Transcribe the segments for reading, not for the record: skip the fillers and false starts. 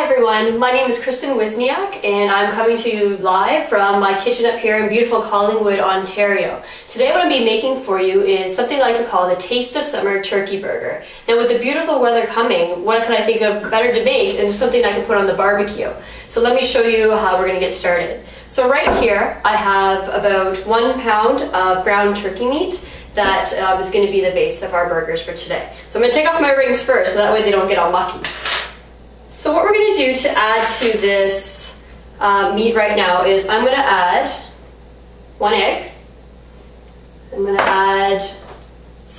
everyone, my name is Kristin and I'm coming to you live from my kitchen up here in beautiful Collingwood, Ontario. Today what I'm going to be making for you is something I like to call the Taste of Summer Turkey Burger. Now with the beautiful weather coming, what can I think of better to make than something I can put on the barbecue? So let me show you how we're going to get started. So right here I have about 1 pound of ground turkey meat that is going to be the base of our burgers for today. So I'm going to take off my rings first so that way they don't get all mucky. So what we're going to do to add to this meat right now is I'm going to add 1 egg. I'm going to add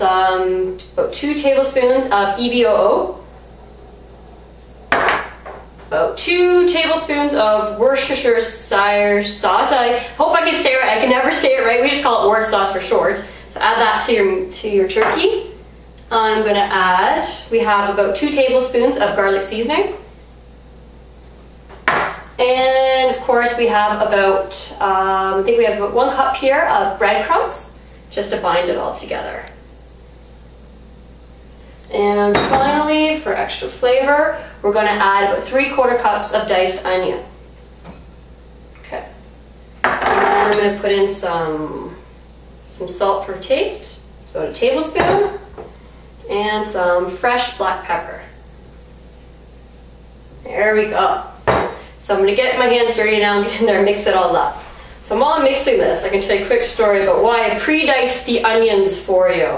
about 2 tablespoons of EVOO, about 2 tablespoons of Worcestershire sauce. I hope I can say it right. I can never say it right. We just call it wort sauce for short. So add that to your turkey. I'm going to add, we have about 2 tablespoons of garlic seasoning. And of course we have about, I think we have about 1 cup here of breadcrumbs, just to bind it all together. And finally, for extra flavor, we're going to add about 3/4 cups of diced onion. Okay. And I'm going to put in some salt for taste, about 1 tablespoon, and some fresh black pepper. There we go. So I'm going to get my hands dirty now and get in there and mix it all up. So while I'm mixing this, I can tell you a quick story about why I pre-diced the onions for you.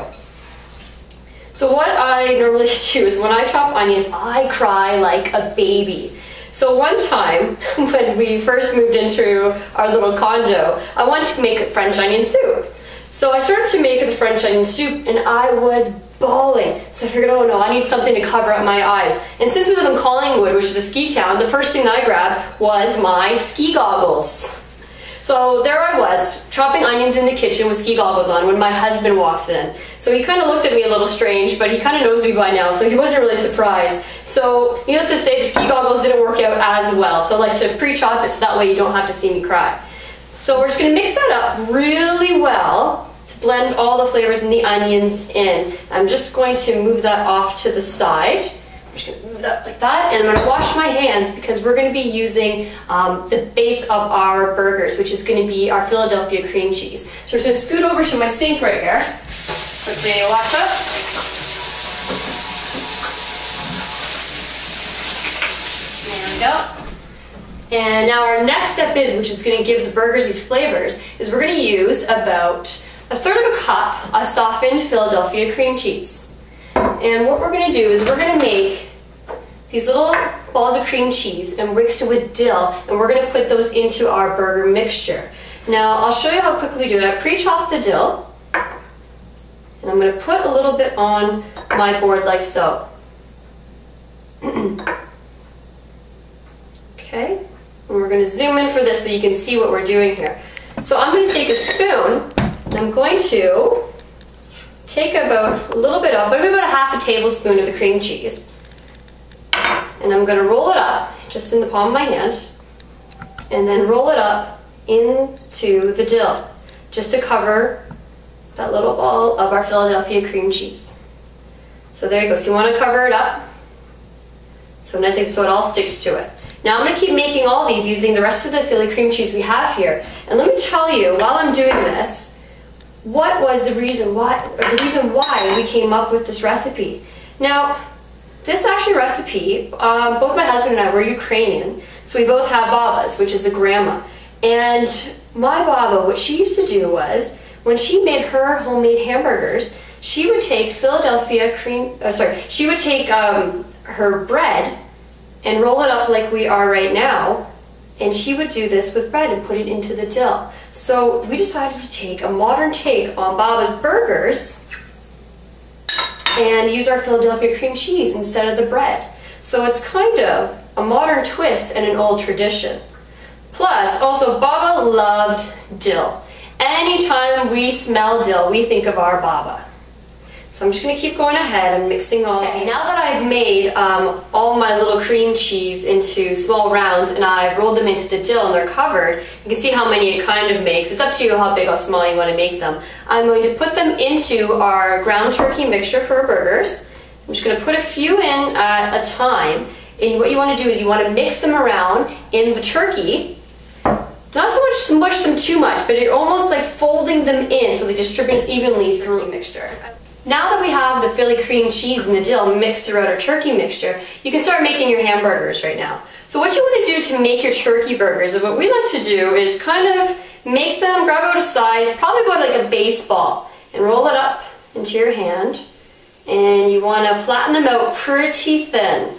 So what I normally do is when I chop onions, I cry like a baby. So one time, when we first moved into our little condo, I wanted to make French onion soup. So I started to make the French onion soup and I was bawling. So I figured, oh no, I need something to cover up my eyes. And since we live in Collingwood, which is a ski town, the first thing I grabbed was my ski goggles. So there I was, chopping onions in the kitchen with ski goggles on when my husband walks in. So he kind of looked at me a little strange, but he kind of knows me by now, so he wasn't really surprised. So needless to say, the ski goggles didn't work out as well. So I like to pre-chop it so that way you don't have to see me cry. So we're just going to mix that up really well to blend all the flavors and the onions in. I'm just going to move that off to the side. I'm just going to move that like that, and I'm going to wash my hands because we're going to be using the base of our burgers, which is going to be our Philadelphia cream cheese. So we're just going to scoot over to my sink right here. Quickly wash up. There we go. And now our next step is, which is going to give the burgers these flavors, is we're going to use about 1/3 cup of softened Philadelphia cream cheese. And what we're going to do is we're going to make these little balls of cream cheese and mixed with dill, and we're going to put those into our burger mixture. Now I'll show you how quickly we do it. I pre-chopped the dill, and I'm going to put a little bit on my board like so. Okay. And we're going to zoom in for this so you can see what we're doing here. So I'm going to take a spoon, and I'm going to take about a little bit of, maybe about 1/2 tablespoon of the cream cheese. And I'm going to roll it up just in the palm of my hand, and then roll it up into the dill, just to cover that little ball of our Philadelphia cream cheese. So there you go. So you want to cover it up so it all sticks to it. Now I'm going to keep making all these using the rest of the Philly cream cheese we have here. And let me tell you, while I'm doing this, what was the reason why we came up with this recipe. Now, this recipe, both my husband and I were Ukrainian, so we both have babas, which is a grandma. And my baba, what she used to do was, when she made her homemade hamburgers, she would take she would take her bread and roll it up like we are right now, and she would do this with bread and put it into the dill. So we decided to take a modern take on Baba's burgers and use our Philadelphia cream cheese instead of the bread. So it's kind of a modern twist and an old tradition. Plus, also Baba loved dill. Anytime we smell dill, we think of our Baba. So I'm just going to keep going ahead and mixing all these. Now that I've made all my little cream cheese into small rounds and I've rolled them into the dill and they're covered, you can see how many it kind of makes. It's up to you how big or small you want to make them. I'm going to put them into our ground turkey mixture for our burgers. I'm just going to put a few in at a time, And what you want to do is you want to mix them around in the turkey. Not so much smush them too much, but you're almost like folding them in so they distribute evenly through the mixture. Now that we have the Philly cream cheese and the dill mixed throughout our turkey mixture, you can start making your hamburgers right now. So what you want to do to make your turkey burgers, and what we like to do is kind of make them, grab out a size, probably about like a baseball, and roll it up into your hand. And you want to flatten them out pretty thin.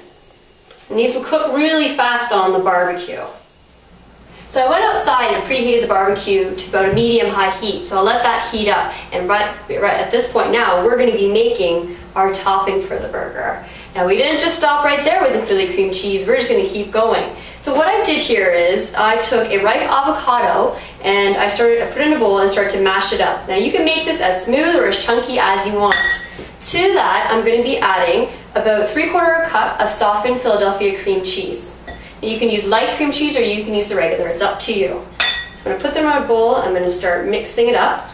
And these will cook really fast on the barbecue. So I went outside and preheated the barbecue to about a medium-high heat, so I'll let that heat up. And right at this point now, we're going to be making our topping for the burger. Now we didn't just stop right there with the Philly cream cheese, we're just going to keep going. So what I did here is I took a ripe avocado and I put it in a bowl and started to mash it up. Now you can make this as smooth or as chunky as you want. To that, I'm going to be adding about 3/4 cup of softened Philadelphia cream cheese. You can use light cream cheese or you can use the regular, it's up to you. So I'm going to put them in a bowl, I'm going to start mixing it up.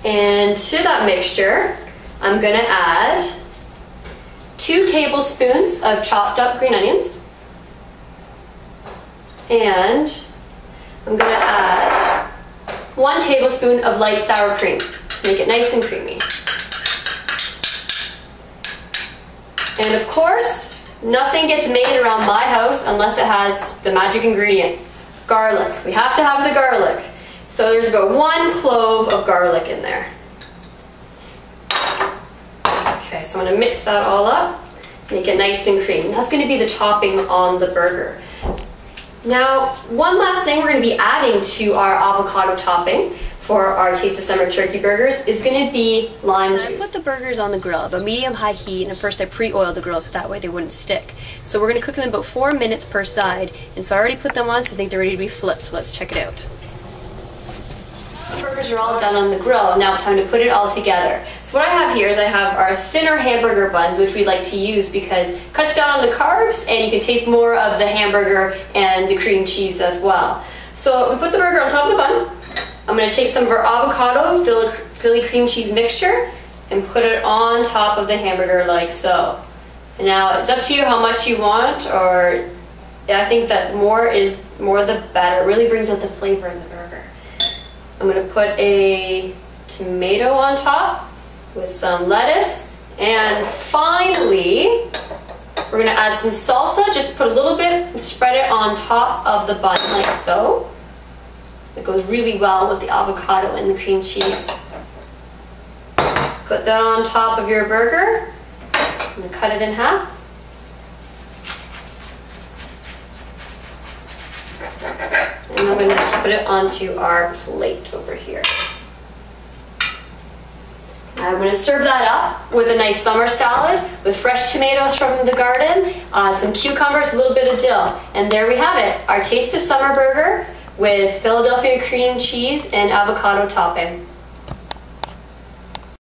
And to that mixture, I'm going to add 2 tablespoons of chopped up green onions. And I'm going to add 1 tablespoon of light sour cream. Make it nice and creamy. And of course, nothing gets made around my house unless it has the magic ingredient, garlic. We have to have the garlic. So there's about 1 clove of garlic in there. Okay, so I'm going to mix that all up, make it nice and creamy. That's going to be the topping on the burger. Now, one last thing we're going to be adding to our avocado topping for our Taste of Summer turkey burgers is going to be lime juice. I put the burgers on the grill about medium-high heat, and at first I pre-oiled the grill so that way they wouldn't stick. So we're going to cook them about 4 minutes per side, and so I already put them on, so I think they're ready to be flipped, so let's check it out. The burgers are all done on the grill, now it's time to put it all together. So what I have here is I have our thinner hamburger buns, which we like to use because it cuts down on the carbs and you can taste more of the hamburger and the cream cheese as well. So we put the burger on top of the bun. I'm going to take some of our avocado Philly cream cheese mixture and put it on top of the hamburger like so. And now it's up to you how much you want, or I think that more the better. It really brings out the flavor in the burger. I'm going to put a tomato on top with some lettuce, and finally we're going to add some salsa. Just put a little bit and spread it on top of the bun like so. It goes really well with the avocado and the cream cheese. Put that on top of your burger. I'm going to cut it in half. And I'm going to just put it onto our plate over here. I'm going to serve that up with a nice summer salad with fresh tomatoes from the garden, some cucumbers, a little bit of dill. And there we have it, our Taste of Summer burger with Philadelphia cream cheese and avocado topping.